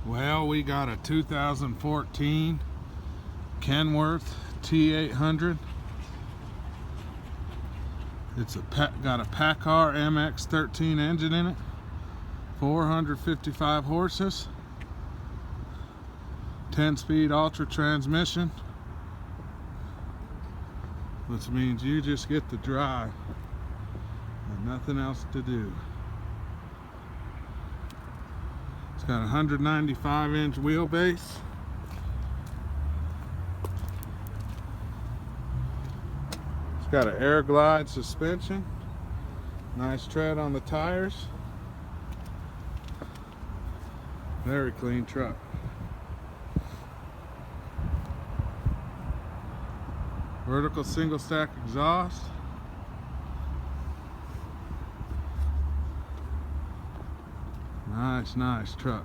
Well, we got a 2014 Kenworth T800. It's got a PACCAR MX-13 engine in it, 455 horses, 10-speed ultra transmission, which means you just get to drive and nothing else to do. It's got a 195-inch wheelbase. It's got an air glide suspension. Nice tread on the tires. Very clean truck. Vertical single stack exhaust. Nice truck.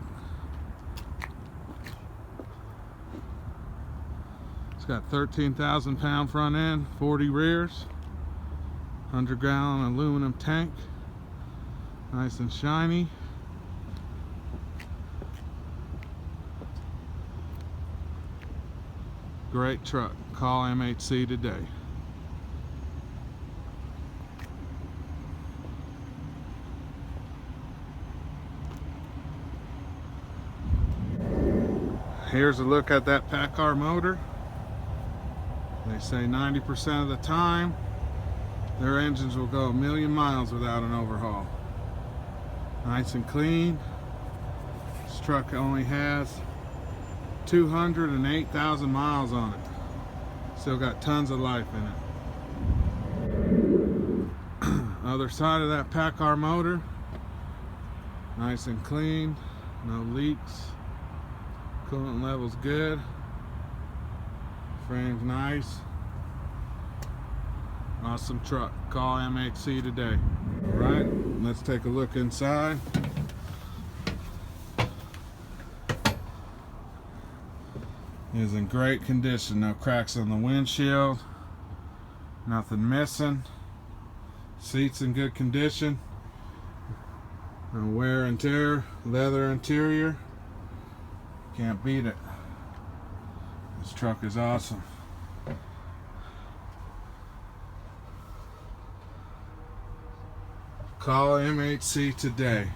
It's got 13,000 pound front end, 40 rears, 100-gallon aluminum tank, nice and shiny. Great truck. Call MHC today. Here's a look at that PACCAR motor. They say 90% of the time their engines will go 1,000,000 miles without an overhaul. Nice and clean. This truck only has 208,000 miles on it. Still got tons of life in it. Other side of that PACCAR motor, nice and clean, no leaks. Coolant level's good. Frame's nice. Awesome truck. Call MHC today. Alright, let's take a look inside. It is in great condition. No cracks on the windshield. Nothing missing. Seats in good condition. No wear and tear. Leather interior. Can't beat it. This truck is awesome. Call MHC today.